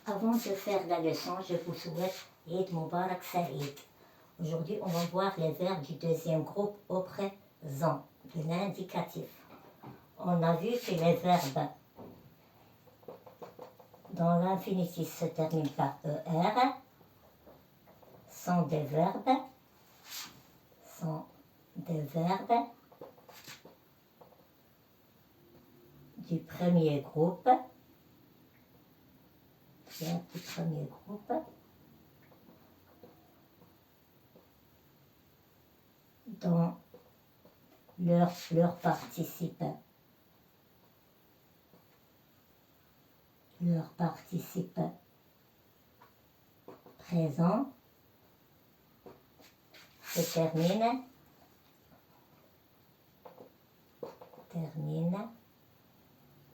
Avant de faire la leçon, je vous souhaite Eid Mubarak Saïd. Aujourd'hui, on va voir les verbes du deuxième groupe au présent, de l'indicatif. On a vu que les verbes dont l'infinitif se termine par ER sont des verbes du premier groupe, dont leur participe présent se termine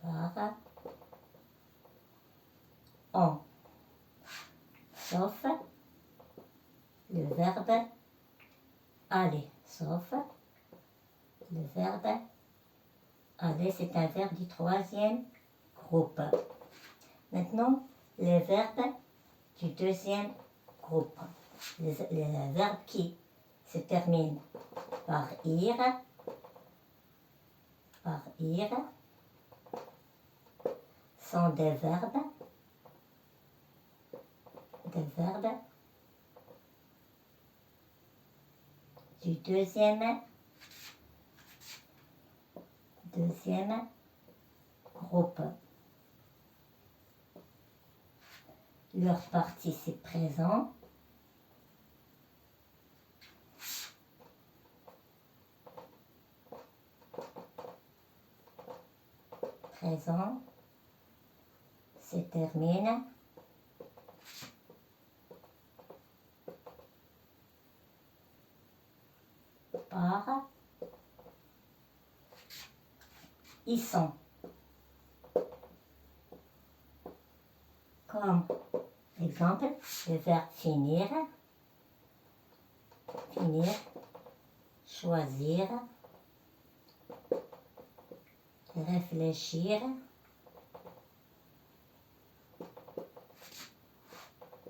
par on, sauf le verbe aller, c'est un verbe du troisième groupe. Maintenant, les verbes du deuxième groupe, les verbes qui se terminent par ir, sont des verbes du deuxième groupe. Leur participe présent se termine par ils sont. Comme exemple, le verbe finir, choisir, réfléchir,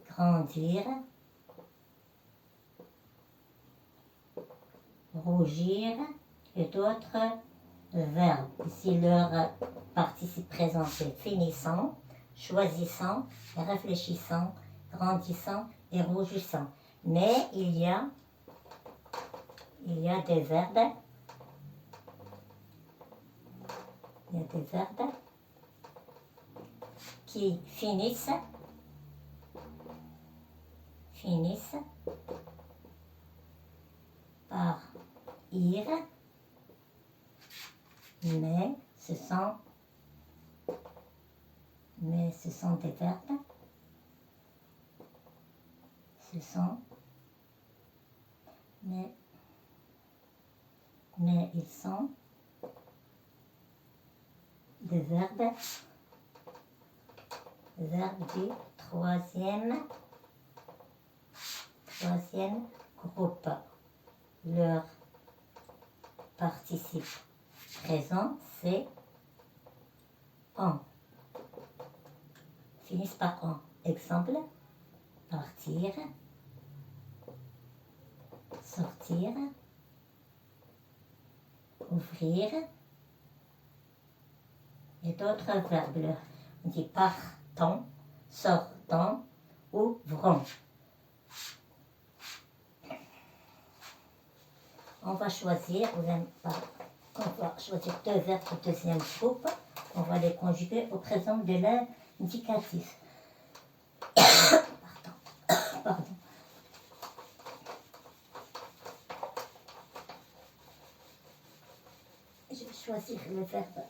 grandir, rougir et d'autres verbes. Ici, leur participe présent c'est finissant, choisissant, réfléchissant, grandissant et rougissant. Mais il y a des verbes qui finissent par ir, mais ce sont des verbes, mais ils sont des verbes du troisième groupe. Leur participe présent, c'est on. Finissent par on. Exemple, partir, sortir, ouvrir, et d'autres verbes. On dit partons, sortons, ouvrons. On va choisir deux verbes du deuxième groupe. On va les conjuguer au présent de l'indicatif. Pardon. Je vais choisir le verbe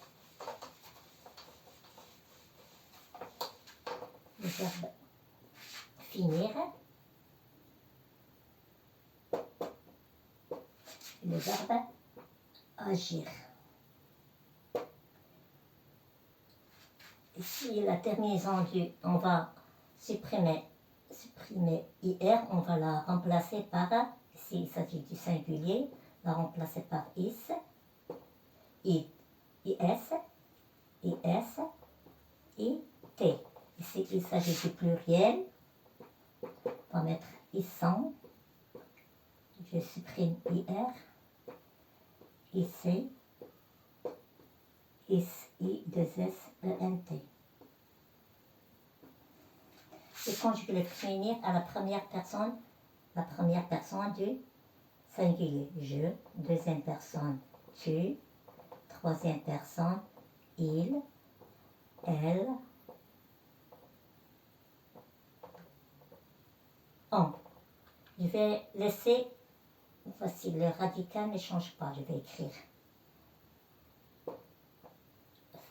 finir, le verbe agir. Ici, la terminaison on va supprimer IR, on va la remplacer par, ici il s'agit du singulier, la remplacer par IS, IS, IT. Ici, puisqu'il s'agit du pluriel, on va mettre ils sont. Je supprime IR, IC, I2SENT. Et conjugue le féminin à la première personne du singulier. Je, deuxième personne, tu, troisième personne, il, elle, on. Je vais laisser, voici le radical ne change pas, je vais écrire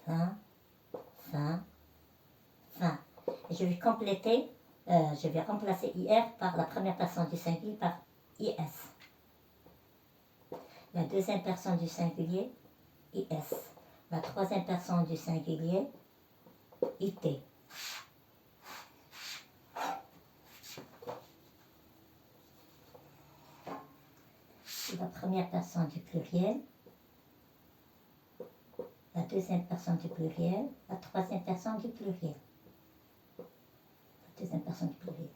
fin, fin, fin. Et je vais compléter, je vais remplacer IR par la première personne du singulier par IS. La deuxième personne du singulier, IS. La troisième personne du singulier, IT. Et la première personne du pluriel, la deuxième personne du pluriel, la troisième personne du pluriel. La deuxième personne du pluriel.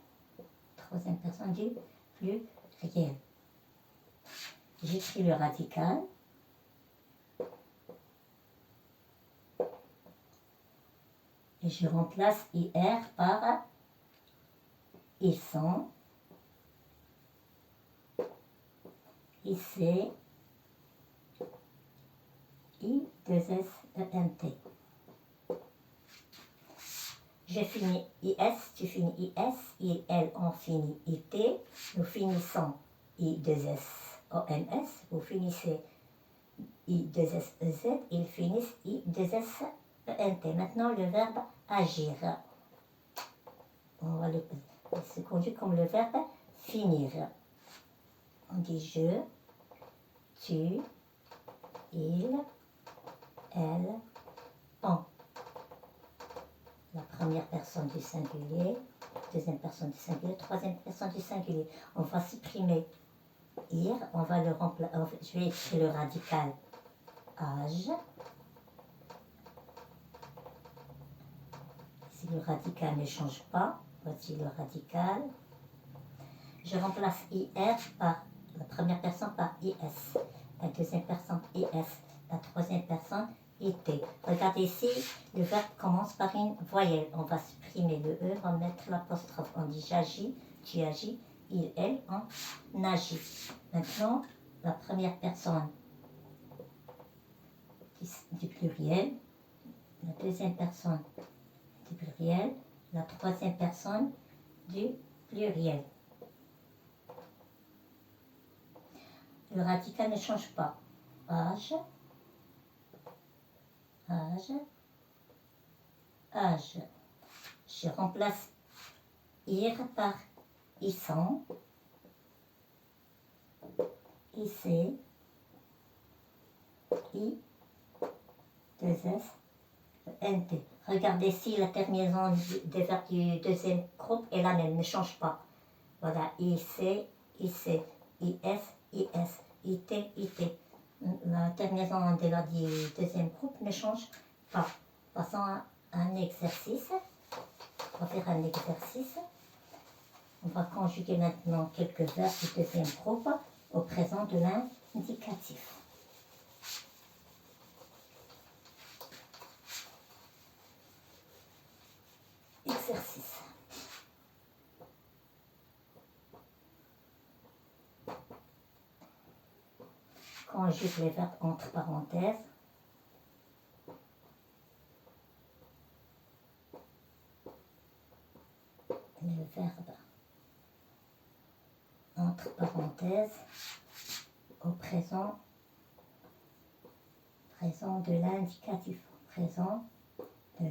Troisième personne du pluriel. J'écris le radical. Et je remplace IR par ils sont, IC, I2SENT. Je finis IS, tu finis IS, il, elle, on finit IT, nous finissons I2SONS, vous finissez I2SEZ, ils finissent I2SENT. Maintenant le verbe agir. On va le se conjugue comme le verbe finir. On dit je, tu, il, elle, on. La première personne du singulier, deuxième personne du singulier, troisième personne du singulier. On va supprimer ir, on va le remplacer. Je vais écrire le radical âge. Si le radical ne change pas, voici le radical. Je remplace IR par la première personne par IS, la deuxième personne IS, la troisième personne IT. Regardez ici, le verbe commence par une voyelle. On va supprimer le E, on va mettre l'apostrophe. On dit j'agis, tu agis, il, elle, on agit. Maintenant, la première personne du pluriel, la deuxième personne du pluriel, la troisième personne du pluriel. Le radical ne change pas. Âge, âge, âge. Je remplace ir par ils sont, IC, I2SENT. Regardez si la terminaison des verbes du deuxième groupe est la même, ne change pas. Voilà, IC, IC, IS, IS, IT, IT. La terminaison des verbes du deuxième groupe ne change pas. Passons à un exercice. On va faire un exercice. On va conjuguer maintenant quelques verbes du deuxième groupe au présent de l'indicatif. Exercice. Conjugue les verbes entre parenthèses. Le verbe entre parenthèses au présent de l'indicatif. Présent de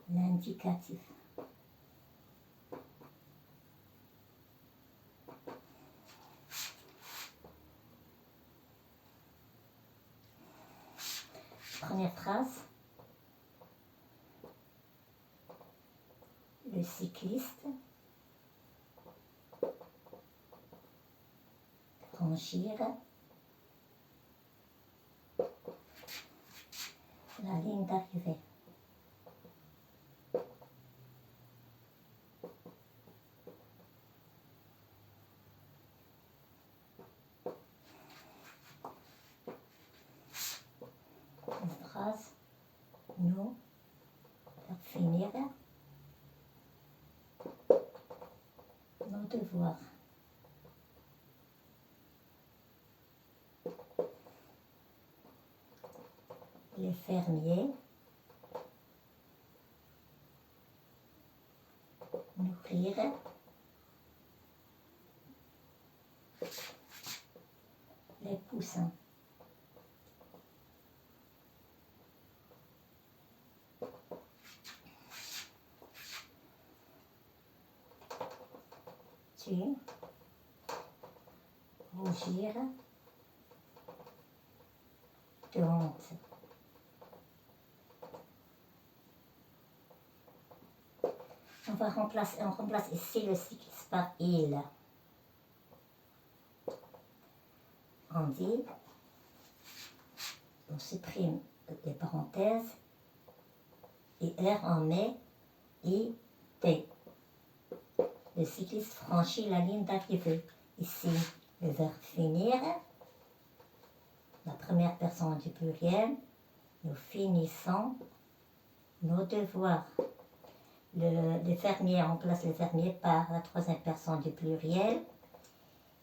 l'indicatif. Première phrase. Le cycliste franchir la ligne d'arrivée. finir nos devoirs. Les fermiers nourrir les poussins. Tu rougir de honte. On remplace ici le cyclisme par il. On dit, on supprime les parenthèses et R on met IT. Le cycliste franchit la ligne d'arrivée. Ici, le verbe finir, la première personne du pluriel, nous finissons nos devoirs. Le fermier remplace le fermier par la troisième personne du pluriel.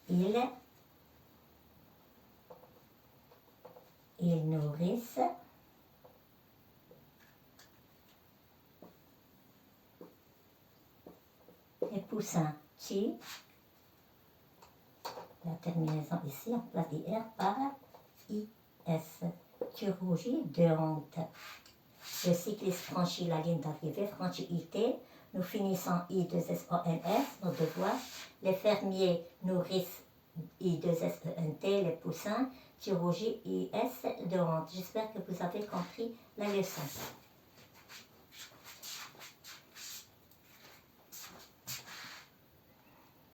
Ils nourrissent les poussins. Tu, la terminaison ici, on place IR par IS. Tu rougis de honte. Le cycliste franchit la ligne d'arrivée, franchit IT. Nous finissons I2SONS, nos devoirs. Les fermiers nourrissent I2SENT, les poussins. Tu rougis IS de honte. J'espère que vous avez compris la leçon.